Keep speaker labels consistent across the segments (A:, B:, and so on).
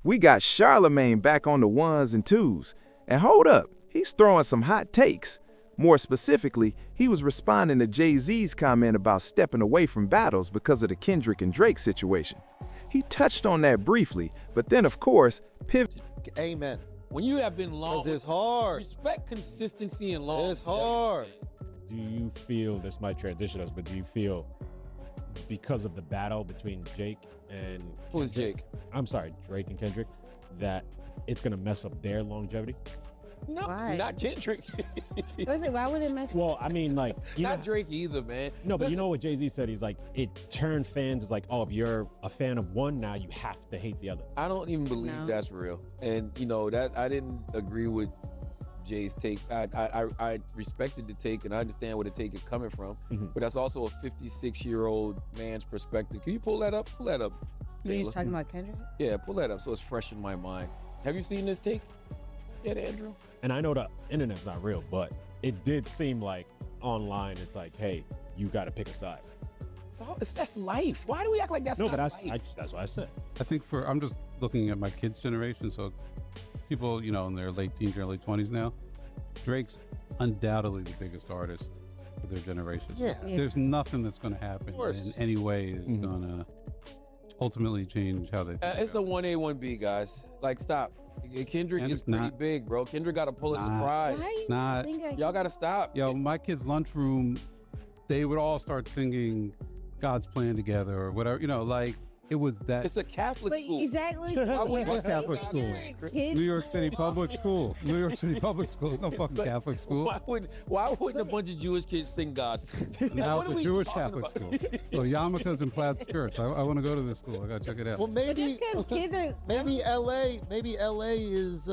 A: We got Charlemagne back on the ones and twos. And hold up, he's throwing some hot takes. More specifically, he was responding to Jay-Z's comment about stepping away from battles because of the Kendrick and Drake situation. He touched on that briefly, but then of course, pivoted.
B: Amen.
C: When you have been long,
B: It's hard.
C: respect consistency and long.
B: It's hard.
D: Do you feel, this might transition us, but do you feel because of the battle between Jake and
C: Who is
D: Kendrick-
C: Jake?
D: I'm sorry, Drake and Kendrick, that it's gonna mess up their longevity?
C: No,
E: Why?
C: not Kendrick.
E: Listen, why would it mess?
D: Well, I mean, like, you
C: Not
D: know,
C: Drake either, man.
D: no, but you
C: Listen,
D: know what Jay-Z said? He's like, it turned fans, it's like, oh, if you're a fan of one, now you have to hate the other.
C: I don't even believe
E: No.
C: that's real. And you know that I didn't agree with Jay's take. I respected the take, and I understand where the take is coming from.
D: Mhm.
C: But that's also a 56-year-old man's perspective. Can you pull that up? Pull that up.
E: You're
C: Taylor.
E: just talking about Kendrick?
C: Yeah, pull that up so it's fresh in my mind. Have you seen this take yet, Andrew?
D: And I know the internet's not real, but it did seem like online, it's like, hey, you got to pick a side.
C: That's life. Why do we act like that's
D: No,
C: not
D: but
C: life?
D: that's what I said.
F: I think I'm just looking at my kids' generation, so people, in their late teens, early 20s now. Drake's undoubtedly the biggest artist of their generation.
B: Yeah.
F: There's nothing that's going to happen
B: course.
F: in any way is
D: Mhm.
F: going to ultimately change how they think.
C: It's a 1A, 1B, guys. Like, stop. Kendrick
F: And
C: is
F: it's
C: pretty
F: not.
C: big, bro. Kendrick got a Pulitzer
F: Nah.
C: Prize.
E: Why?
F: Not-
E: Think I-
C: Y'all gotta stop.
F: Yo, my kids' lunchroom, they would all start singing God's Plan together or whatever, like it was that.
C: It's a Catholic
E: But
C: school.
E: exactly.
F: What Catholic school?
E: Kids
F: New York City Public School. New York City Public School. It's no fucking Catholic school.
C: Why wouldn't a bunch of Jewish kids sing God's?
F: Now
C: What
F: it's
C: are
F: a
C: we
F: Jewish
C: talking
F: Catholic
C: about?
F: school. So yarmulkes and plaid skirts. I want to go to this school. I gotta check it out.
B: Well,
E: But
B: maybe
E: just because kids are.
B: maybe LA is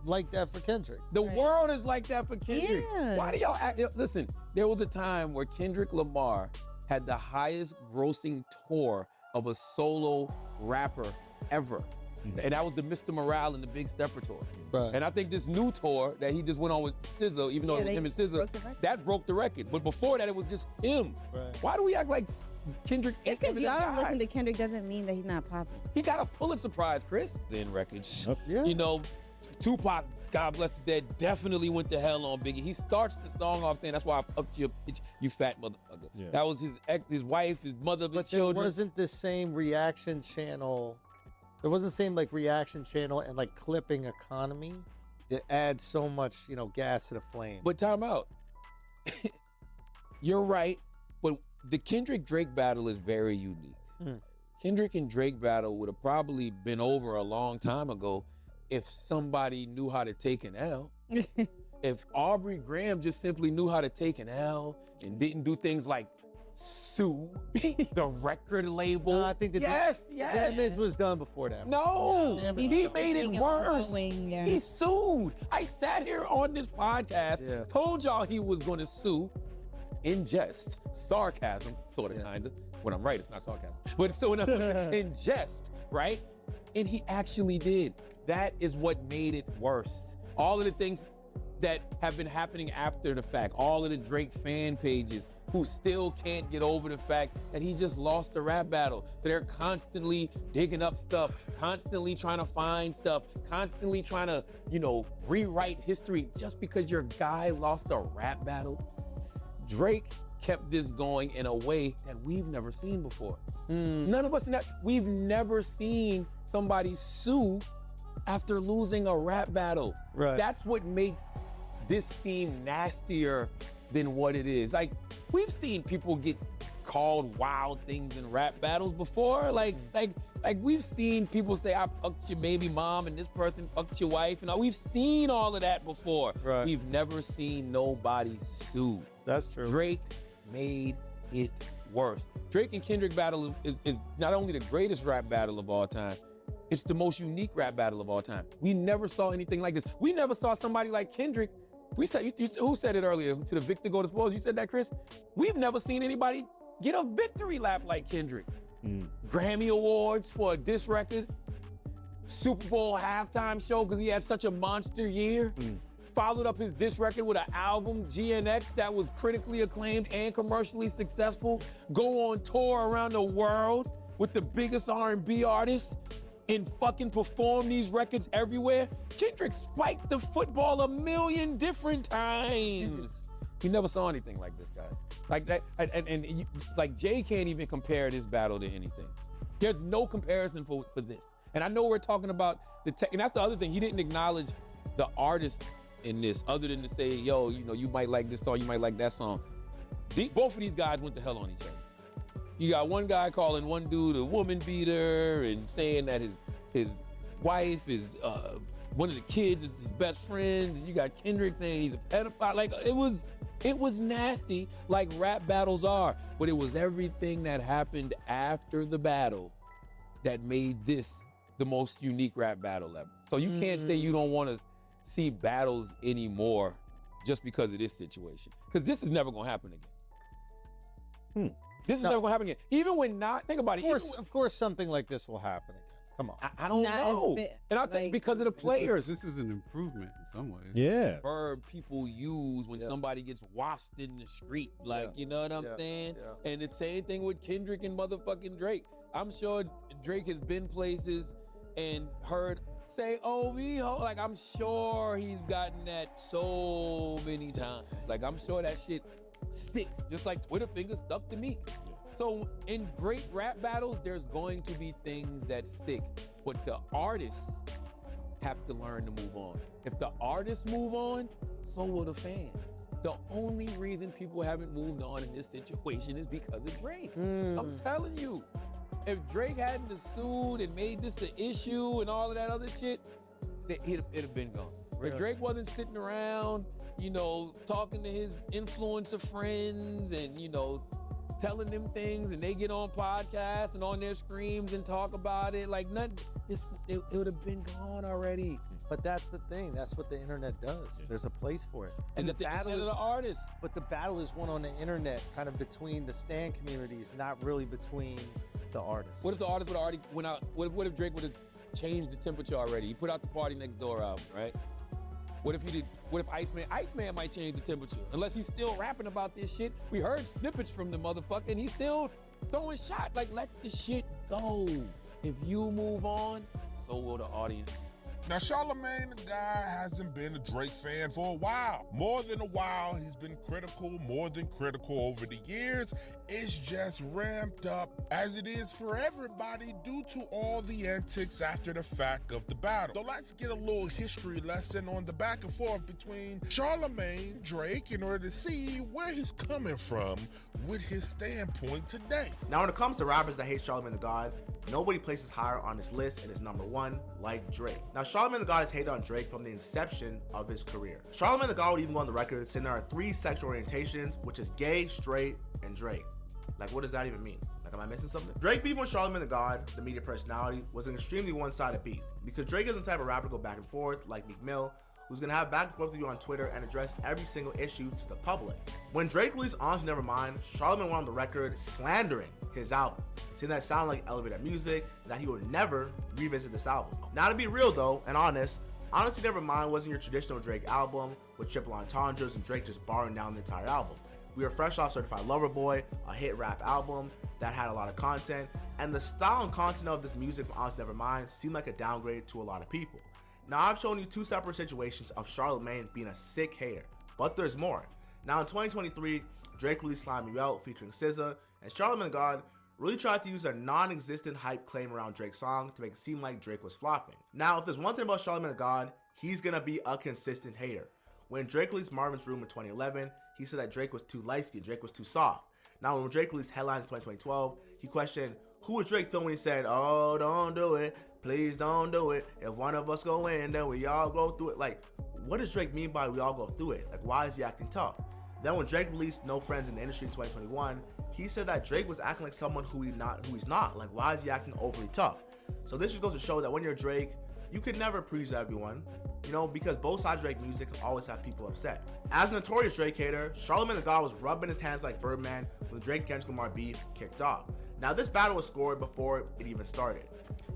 B: like that for Kendrick.
C: The
E: Right.
C: world is like that for Kendrick.
E: Yeah.
C: Why do y'all act? Listen, there was a time where Kendrick Lamar had the highest grossing tour of a solo rapper ever. And that was the Mr. Morale and the Big Stepper tour.
B: Right.
C: And I think this new tour that he just went on with SZA, even though
E: Yeah,
C: it was
E: they
C: him and SZA,
E: broke the record.
C: that broke the record. But before that, it was just him.
B: Right.
C: Why do we act like Kendrick
E: Just because
C: ain't
E: y'all don't
C: ever
E: listen to
C: died?
E: Kendrick doesn't mean that he's not popping.
C: He got a Pulitzer Prize, Chris. Then records.
D: Yep.
B: Yeah.
C: You know, Tupac, God bless the dead, definitely went to hell on Biggie. He starts the song off saying, "That's why I fucked you, bitch, you fat motherfucker."
D: Yeah.
C: That was his wife, his mother, his
B: But there
C: children.
B: wasn't the same reaction channel. There wasn't the same reaction channel and clipping economy that adds so much, gas to the flame.
C: But time out. You're right, but the Kendrick Drake battle is very unique.
B: Hmm.
C: Kendrick and Drake battle would have probably been over a long time ago if somebody knew how to take an L. If Aubrey Graham just simply knew how to take an L and didn't do things like sue the record label.
B: No, I think that
C: yes.
B: damage was done before that.
C: No,
B: Damn
C: he
B: it.
C: made it
E: Everything is
C: worse.
E: going, yeah.
C: He sued. I sat here on this podcast,
B: Yeah.
C: told y'all he was going to sue in jest, sarcasm, sort of,
B: Yeah.
C: kind of. When I'm right, it's not sarcasm. But so in jest, right? And he actually did. That is what made it worse. All of the things that have been happening after the fact, all of the Drake fan pages who still can't get over the fact that he just lost the rap battle. So they're constantly digging up stuff, constantly trying to find stuff, constantly trying to, rewrite history just because your guy lost a rap battle. Drake kept this going in a way that we've never seen before. None of us, we've never seen somebody sue after losing a rap battle.
B: Right.
C: That's what makes this seem nastier than what it is. Like, we've seen people get called wild things in rap battles before. Like we've seen people say, "I fucked your baby mom," and this person fucked your wife. And we've seen all of that before.
B: Right.
C: We've never seen nobody sue.
B: That's true.
C: Drake made it worse. Drake and Kendrick battle is not only the greatest rap battle of all time, it's the most unique rap battle of all time. We never saw anything like this. We never saw somebody like Kendrick. We said, who said it earlier? To the victor go the spoils. You said that, Chris? We've never seen anybody get a victory lap like Kendrick. Grammy Awards for a diss record. Super Bowl halftime show because he had such a monster year. Followed up his diss record with an album, GNX, that was critically acclaimed and commercially successful. Go on tour around the world with the biggest R&B artists. and fucking perform these records everywhere. Kendrick spiked the football 1,000,000 different times. You never saw anything like this, guys. Like that, like Jay can't even compare this battle to anything. There's no comparison for this. And I know we're talking about the tech, and that's the other thing. He didn't acknowledge the artist in this, other than to say, yo, you know, you might like this song, you might like that song. Both of these guys went to hell on each other. You got one guy calling one dude a woman beater and saying that his wife is one of the kids is his best friend. And you got Kendrick saying he's a pedophile. Like it was nasty, like rap battles are. But it was everything that happened after the battle that made this the most unique rap battle ever. So you can't say you don't want to see battles anymore just because of this situation. Because this is never gonna happen again. This is never gonna happen again. Even when not, think about it.
B: Of course something like this will happen again. Come on.
C: I don't know. And I'll tell you, because of the players.
F: This is an improvement in some ways.
D: Yeah.
C: Verb people use when somebody gets washed in the street. Like, you know what I'm saying?
B: Yeah.
C: And the same thing with Kendrick and motherfucking Drake. I'm sure Drake has been places and heard say, oh, we ho. Like, I'm sure he's gotten that so many times. Like, I'm sure that shit sticks, just like Twitter fingers stuck to Meek. So in great rap battles, there's going to be things that stick, but the artists have to learn to move on. If the artists move on, so will the fans. The only reason people haven't moved on in this situation is because of Drake. I'm telling you, if Drake hadn't sued and made this an issue and all of that other shit, it'd have been gone. Really? If Drake wasn't sitting around, you know, talking to his influencer friends and, you know, telling them things, and they get on podcasts and on their screams and talk about it, like nothing, it would have been gone already.
B: But that's the thing. That's what the internet does. There's a place for it.
C: And the battle is the artists.
B: But the battle is won on the internet, kind of between the stan communities, not really between the artists.
C: What if the artist would already went out? What if Drake would have changed the temperature already? He put out the Party Next Door album, right? What if he did? What if Iceman might change the temperature? Unless he's still rapping about this shit. We heard snippets from the motherfucker, and he's still throwing shots. Like, let the shit go. If you move on, so will the audience.
G: Now, Charlamagne, the guy, hasn't been a Drake fan for a while. More than a while, he's been more than critical over the years. It's just ramped up, as it is for everybody, due to all the antics after the fact of the battle. So let's get a little history lesson on the back and forth between Charlamagne, Drake, in order to see where he's coming from with his standpoint today.
H: Now, when it comes to rappers that hate Charlamagne the God, nobody places higher on this list and is number one, like Drake. Now, Charlamagne the God has hated on Drake from the inception of his career. Charlamagne the God would even go on the record saying there are 3 sexual orientations, which is gay, straight, and Drake. Like, what does that even mean? Like, am I missing something? Drake beef with Charlamagne the God, the media personality, was an extremely one-sided beef, because Drake isn't the type of rapper to go back and forth like Meek Mill, who's gonna have back and forth with you on Twitter and address every single issue to the public. When Drake released Honestly Nevermind, Charlamagne went on the record slandering his album, saying that it sounded like elevated music, and that he would never revisit this album. Now, to be real though, and honest, Honestly Nevermind wasn't your traditional Drake album with triple entendres and Drake just barring down the entire album. We were fresh off Certified Lover Boy, a hit rap album that had a lot of content, and the style and content of this music from Honestly Nevermind seemed like a downgrade to a lot of people. Now, I've shown you 2 separate situations of Charlamagne being a sick hater, but there's more. Now, in 2023, Drake released Slime You Out featuring SZA, and Charlamagne the God really tried to use a non-existent hype claim around Drake's song to make it seem like Drake was flopping. Now, if there's one thing about Charlamagne the God, he's gonna be a consistent hater. When Drake released Marvin's Room in 2011, he said that Drake was too light-skinned, Drake was too soft. Now, when Drake released Headlines in 2012, he questioned who was Drake filming when he said, "Oh, don't do it, please don't do it. If one of us go in, then we all go through it." Like, what does Drake mean by we all go through it? Like, why is he acting tough? Then when Drake released No Friends in the Industry in 2021, he said that Drake was acting like someone who he's not. Like, why is he acting overly tough? So this just goes to show that when you're Drake, you can never please everyone, you know, because both sides of Drake music always have people upset. As a notorious Drake hater, Charlamagne the God was rubbing his hands like Birdman when the Drake and Kendrick Lamar beef kicked off. Now, this battle was scored before it even started.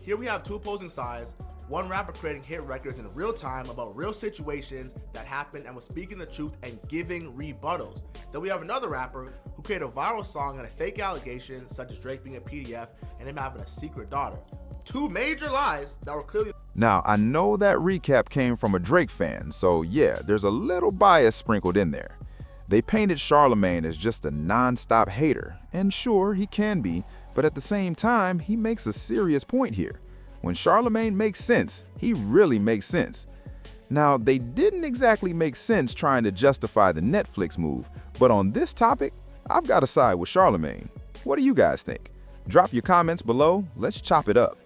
H: Here we have 2 opposing sides, one rapper creating hit records in real time about real situations that happened and was speaking the truth and giving rebuttals. Then we have another rapper who created a viral song and a fake allegation, such as Drake being a PDF and him having a secret daughter. Two major lies that were clearly.
A: Now, I know that recap came from a Drake fan, so yeah, there's a little bias sprinkled in there. They painted Charlemagne as just a non-stop hater, and sure, he can be, but at the same time, he makes a serious point here. When Charlemagne makes sense, he really makes sense. Now, they didn't exactly make sense trying to justify the Netflix move, but on this topic, I've got to side with Charlemagne. What do you guys think? Drop your comments below, let's chop it up.